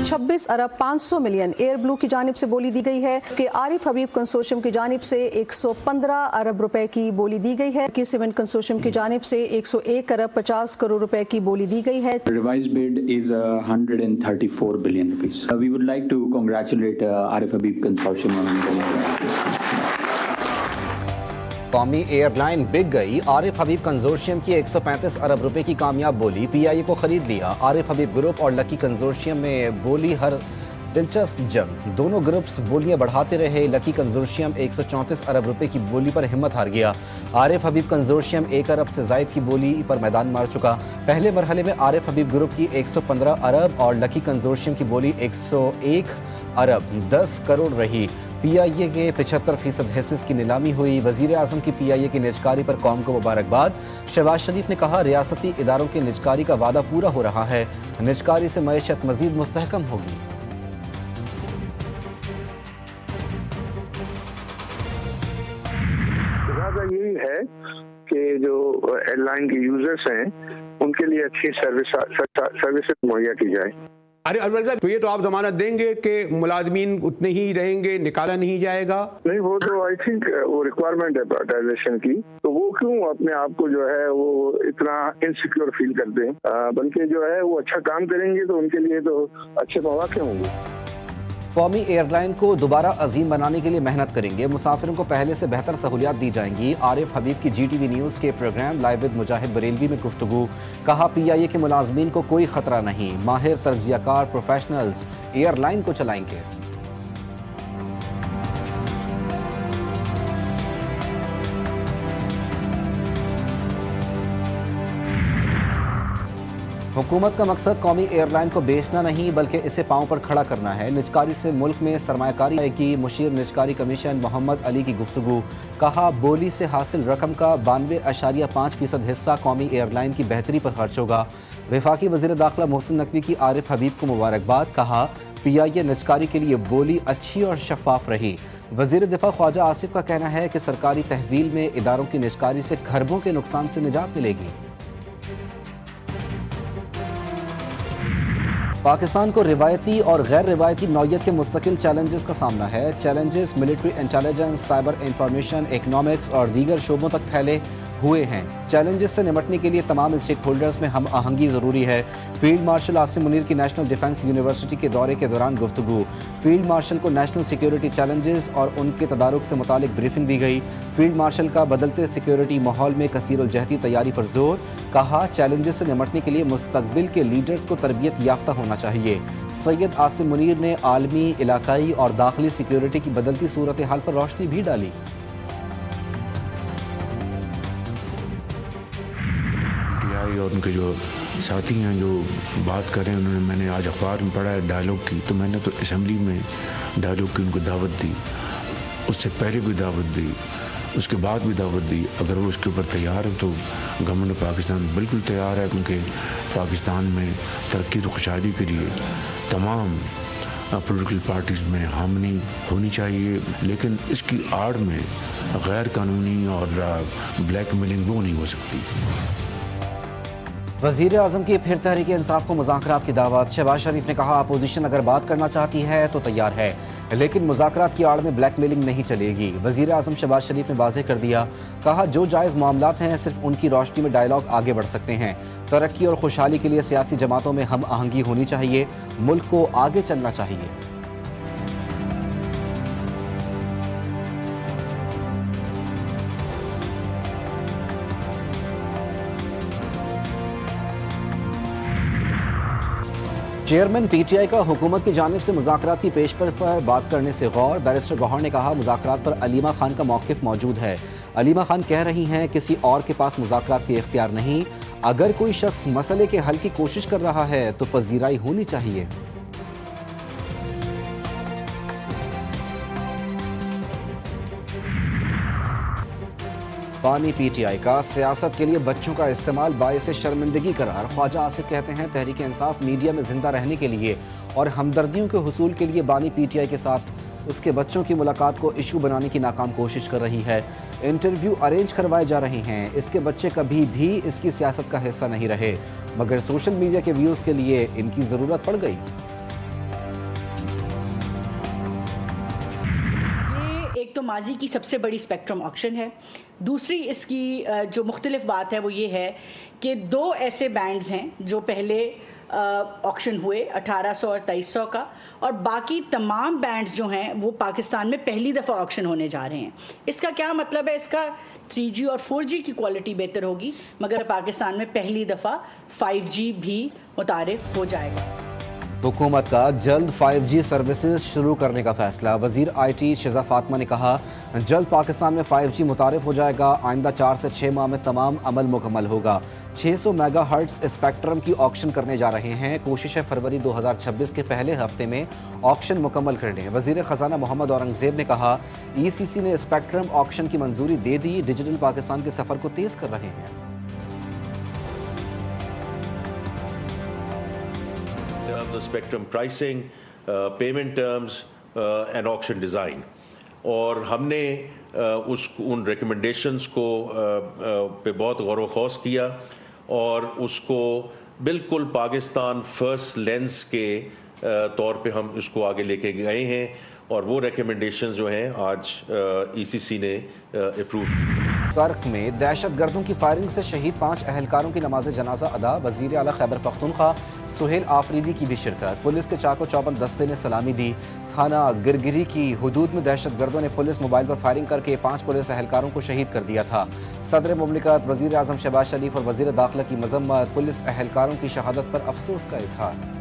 26 अरब 500 million air blue की जानिब से बोली दी गई है कि आरिफ हबीब कंसोर्शियम की जानिब से 115 अरब रुपए की बोली दी गई है कि सीमेंट कंसोर्शियम की जानिब से 101 अरब 50 करोड़ रुपए की बोली दी गई है। Revised bid is 134 billion rupees. We would like to congratulate Arif Habib Consortium on कौमी एयरलाइन बिक गई। आरिफ हबीब कंसोर्शियम की 135 अरब रुपए की कामयाब बोली पीआईए को खरीद लिया। आरिफ हबीब ग्रुप और लकी कंसोर्शियम में बोली हर दिलचस्प जंग। दोनों ग्रुप्स बोलियां बढ़ाते रहे। लकी कंसोर्शियम 134 अरब रुपए की बोली पर हिम्मत हार गया। आरिफ हबीब कंसोर्शियम 1 अरब से जायद की बोली पर मैदान मार चुका। पहले मरहले में आरिफ हबीब ग्रुप की 115 अरब और लकी कंसोर्शियम की बोली 101 अरब 10 करोड़ रही। पीआईए के 75% हिस्से की नीलामी हुई। वजीर आजम की पीआईए की निजकारी पर कौम को मुबारकबाद। शहबाज शरीफ ने कहा रियासती इदारों की निजकारी का वादा पूरा हो रहा है। निजकारी से मईशत मजीद मुस्तहकम होगी। यही है कि जो एयरलाइन के यूजर्स हैं उनके लिए अच्छी सर्विस मुहैया की जाए। अरे अनवर साहब, तो ये तो आप जमानत देंगे कि मुलाजमीन उतने ही रहेंगे, निकाला नहीं जाएगा? नहीं, वो तो आई थिंक वो रिक्वायरमेंट है प्राइवेटाइजेशन की, तो वो क्यों अपने आप को जो है वो इतना इनसिक्योर फील करते हैं, बल्कि जो है वो अच्छा काम करेंगे तो उनके लिए तो अच्छे मौके होंगे। कौमी एयरलाइन को दोबारा अजीम बनाने के लिए मेहनत करेंगे। मुसाफिरों को पहले से बेहतर सहूलियात दी जाएंगी। आरिफ हबीब की GTV न्यूज़ के प्रोग्राम लाइव विद मुजाहिद बरेलवी में गुफ्तगू। कहा पीआईए के मुलाजमीन को कोई खतरा नहीं। माहिर तर्जियाकार प्रोफेशनल्स एयरलाइन को चलाएंगे। हुकूमत का मकसद कौमी एयरलाइन को बेचना नहीं बल्कि इसे पांव पर खड़ा करना है। निजकारी से मुल्क में सरमायाकारी की मुशीर निजकारी कमीशन मोहम्मद अली की गुफ्तगू। कहा बोली से हासिल रकम का 92.5% हिस्सा कौमी एयरलाइन की बेहतरी पर खर्च होगा। वफाकी वज़ीर दाखिला मोहसिन नकवी की आरिफ हबीब को मुबारकबाद। कहा पीआईए निजकारी के लिए बोली अच्छी और शफाफ रही। वज़ीर दिफा ख्वाजा आसिफ का कहना है कि सरकारी तहवील में इदारों की निजकारी से खरबों के नुकसान से निजात मिलेगी। पाकिस्तान को रिवायती और गैर रिवायती नौयत के मुस्तकिल चैलेंजेस का सामना है। Challenges military intelligence, cyber information, economics और दीगर शोबों तक फैले हुए हैं। चैलेंजेस से निपटने के लिए तमाम स्टेक होल्डर्स में हम आहंगी ज़रूरी है। फील्ड मार्शल आसिम मुनीर की नेशनल डिफेंस यूनिवर्सिटी के दौरे के दौरान गुफ्तगू। फील्ड मार्शल को नेशनल सिक्योरिटी चैलेंजेस और उनके तदारुक से मुतालिक ब्रीफिंग दी गई। फील्ड मार्शल का बदलते सिक्योरिटी माहौल में कसीरुल-जहती तैयारी पर जोर। कहा चैलेंजेस से निपटने के लिए मुस्तकबिल के लीडर्स को तरबियत याफ्ता होना चाहिए। सैयद आसिम मुनीर ने आलमी, इलाकाई और दाखिली सिक्योरिटी की बदलती सूरत हाल पर रोशनी भी डाली। और उनके जो साथी हैं जो बात कर रहे हैं, उन्होंने, मैंने आज अखबार में पढ़ा है डायलॉग की, तो मैंने तो असम्बली में डायलॉग की उनको दावत दी, उससे पहले भी दावत दी, उसके बाद भी दावत दी। अगर वो उसके ऊपर तैयार है तो गवर्नमेंट ऑफ पाकिस्तान बिल्कुल तैयार है, क्योंकि पाकिस्तान में तरक्की और खुशहाली के लिए तमाम पॉलिटिकल पार्टीज़ में हामनी होनी चाहिए, लेकिन इसकी आड़ में गैर कानूनी और ब्लैकमेलिंग वो नहीं हो सकती। वज़ीर आज़म की फिर तहरीक इंसाफ को मुज़ाकरात की दावत। शहबाज शरीफ ने कहा अपोजिशन अगर बात करना चाहती है तो तैयार है, लेकिन मुज़ाकरात की आड़ में ब्लैकमेलिंग नहीं चलेगी। वज़ीर आज़म शहबाज शरीफ ने वाज़ेह कर दिया। कहा जो जायज़ मामलात हैं सिर्फ उनकी रोशनी में डायलॉग आगे बढ़ सकते हैं। तरक्की और खुशहाली के लिए सियासी जमातों में हम आहंगी होनी चाहिए। मुल्क को आगे चलना चाहिए। चेयरमैन पीटीआई का हुकूमत की जानिब से मुज़ाकरात की पेशकश पर बात करने से गौर। बैरिस्टर गौहर ने कहा मुज़ाकरात पर अलीमा खान का मौक़िफ़ मौजूद है। अलीमा खान कह रही हैं किसी और के पास मुज़ाकरात के इख्तियार नहीं। अगर कोई शख्स मसले के हल की कोशिश कर रहा है तो पजीराई होनी चाहिए। पानी पीटीआई का सियासत के लिए बच्चों का इस्तेमाल बायसे शर्मिंदगी करार। ख्वाजा आसिफ कहते हैं तहरीक इंसाफ मीडिया में जिंदा रहने के लिए और हमदर्दियों के हुसूल के लिए बानी पीटीआई के साथ उसके बच्चों की मुलाकात को इशू बनाने की नाकाम कोशिश कर रही है। इंटरव्यू अरेंज करवाए जा रहे हैं। इसके बच्चे कभी भी इसकी सियासत का हिस्सा नहीं रहे, मगर सोशल मीडिया के व्यूज़ के लिए इनकी ज़रूरत पड़ गई। माजी की सबसे बड़ी स्पेक्ट्रम ऑक्शन है। दूसरी इसकी जो मुख्तलिफ बात है वो ये है कि 2 ऐसे बैंड्स हैं जो पहले ऑक्शन हुए 1800 और 2300 का, और बाकी तमाम बैंड्स जो हैं वो पाकिस्तान में पहली दफ़ा ऑक्शन होने जा रहे हैं। इसका क्या मतलब है? इसका 3G और 4G की क्वालिटी बेहतर होगी, मगर पाकिस्तान में पहली दफ़ा 5G भी मुतारिफ हो जाएगा। हुकूमत का जल्द 5G सर्विसेज शुरू करने का फैसला। वजीर IT शिजा फातिमा ने कहा, जल्द पाकिस्तान में 5G मुतारिफ हो जाएगा। आइंदा 4 से 6 माह में तमाम अमल मुकम्मल होगा। 600 मेगाहर्ट्ज स्पेक्ट्रम की ऑक्शन करने जा रहे हैं। कोशिश है फरवरी 2026 के पहले हफ्ते में ऑक्शन मुकम्मल कर लें। वजीर ख़जाना मोहम्मद औरंगजेब ने कहा, ECC ने स्पेक्ट्रम ऑक्शन की मंजूरी दे दी। डिजिटल पाकिस्तान के सफ़र को तेज़ कर रहे हैं। The spectrum pricing, payment terms and auction design, और हमने उन recommendations को पे बहुत गौर व खौस किया और उसको बिल्कुल पाकिस्तान फर्स्ट लेंस के तौर पे हम इसको आगे लेके गए हैं, और वो recommendations जो हैं आज ECC ने अप्रूव। कर्क में दहशतगर्दों की फायरिंग से शहीद 5 अहलकारों की नमाज जनाजा अदा। वजीर आला खैबर पख्तूनख्वा सुहेल आफरीदी की भी शिरकत। पुलिस के चाको चौबंद दस्ते ने सलामी दी। थाना गिरगिरी की हुदूद में दहशतगर्दों ने पुलिस मोबाइल पर फायरिंग करके 5 पुलिस अहलकारों को शहीद कर दिया था। सदर मुमलिकत वजीर आजम शहबाज शरीफ और वजीर दाखिला की मजम्मत। पुलिस अहलकारों की शहादत पर अफसोस का इजहार।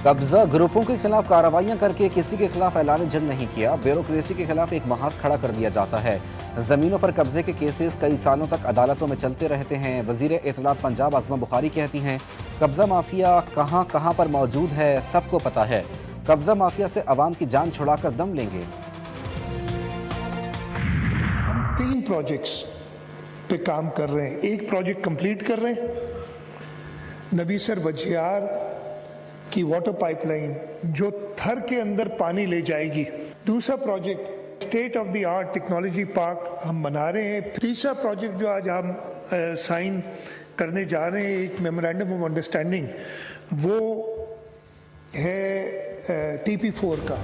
कब्जा ग्रुपों के खिलाफ कार्रवाइयां करके किसी के खिलाफ ऐलान जंग नहीं किया। ब्यूरोक्रेसी के खिलाफ एक महाज खड़ा कर दिया जाता है। जमीनों पर कब्जे के केसेस कई सालों तक अदालतों में चलते रहते हैं। वजीर इत्तलात पंजाब आज़मा बुखारी कहती हैं, कब्जा माफिया कहां कहां पर मौजूद है सबको पता है। कब्जा माफिया से अवाम की जान छुड़ाकर दम लेंगे। हम 3 प्रोजेक्ट्स पे काम कर रहे हैं। एक प्रोजेक्ट कंप्लीट कर रहे हैं, नबीसर वजियार की वाटर पाइपलाइन जो थर के अंदर पानी ले जाएगी। दूसरा project state of the art technology park हम बना रहे हैं। तीसरा प्रोजेक्ट जो आज हम साइन करने जा रहे हैं, एक मेमोरेंडम ऑफ अंडरस्टैंडिंग, वो है TP4 का।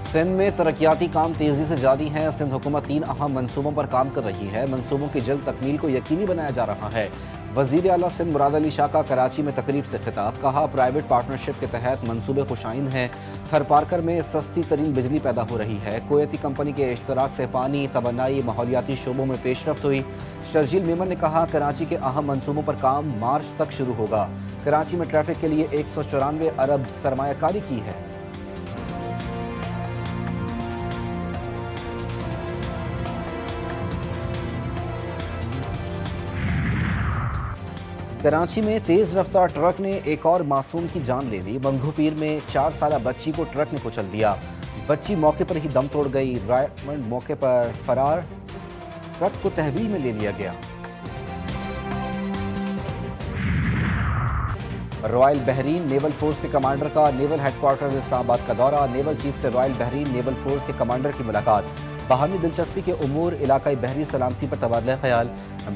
सिंध में तरक्याती काम तेजी से जारी हैं। सिंध हुकूमत 3 अहम मंसूबों पर काम कर रही है। मंसूबों की जल्द तकमील को यकीनी बनाया जा रहा है। वजीर आला सिंध मुराद अली शाह का कराची में तकरीब से खिताब। कहा, प्राइवेट पार्टनरशिप के तहत मंसूबे खुशाइन हैं। थरपारकर में सस्ती तरीन बिजली पैदा हो रही है। कुवैती कंपनी के इश्तराक से पानी, तबन्नाई, माहौलियाती शोबों में पेशरफ्त हुई। शर्जील मेमन ने कहा, कराची के अहम मंसूबों पर काम मार्च तक शुरू होगा। कराची में ट्रैफिक के लिए 194 अरब सरमायाकारी की है। कराची में तेज रफ्तार ट्रक ने एक और मासूम की जान ले ली। मंगूपीर में 4 साला बच्ची को ट्रक ने कुचल दिया। बच्ची मौके पर ही दम तोड़ गई। रायमंड मौके पर फरार, ट्रक को तहवील में ले लिया गया। रॉयल बहरीन नेवल फोर्स के कमांडर का नेवल हेडक्वार्टर इस्लामाबाद का दौरा। नेवल चीफ से रॉयल बहरीन नेवल फोर्स के कमांडर की मुलाकात। बाहमी दिलचस्पी के उमूर, इलाकाई बहरी सलामती पर तबादला ख्याल,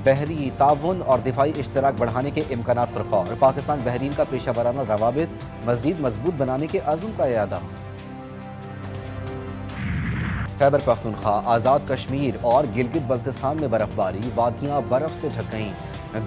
बहरी ताउन और दिफाई इश्तराक बढ़ाने के इम्कानात पर गौर। पाकिस्तान बहरीन का पेशा वराना रवाबित मजीद मजबूत बनाने के अज़्म का इरादा। खैबर पख्तूनख्वा, आज़ाद कश्मीर और गिलगित बल्तिस्तान में बर्फबारी। वादियाँ बर्फ से ढक गईं।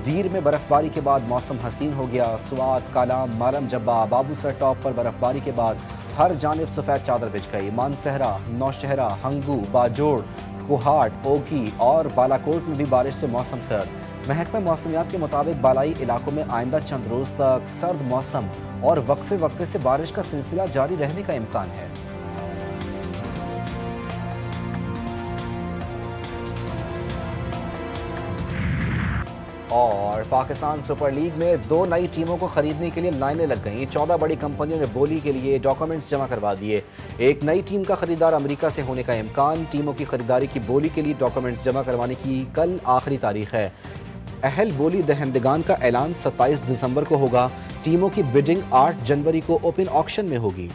दीर में बर्फबारी के बाद मौसम हसीन हो गया। स्वात, कालाम, मालम जब्बा, बाबूसर टॉप पर बर्फबारी के बाद हर जानिब सफ़ेद चादर बिछ गई। मानसहरा, नौशहरा, हंगू, बाजोड़, कुहाट, ओगी और बालाकोट में भी बारिश से मौसम सर्द। महकमा मौसमियात के मुताबिक बालाई इलाकों में आइंदा चंद रोज़ तक सर्द मौसम और वक्फे वक्फे से बारिश का सिलसिला जारी रहने का इम्कान है। और पाकिस्तान सुपर लीग में 2 नई टीमों को खरीदने के लिए लाइनें लग गईं। 14 बड़ी कंपनियों ने बोली के लिए डॉक्यूमेंट्स जमा करवा दिए। एक नई टीम का खरीदार अमेरिका से होने का इम्कान। टीमों की खरीदारी की बोली के लिए डॉक्यूमेंट्स जमा करवाने की कल आखिरी तारीख है। अहल बोली दहंदगान का ऐलान 27 दिसंबर को होगा। टीमों की बिडिंग 8 जनवरी को ओपन ऑक्शन में होगी।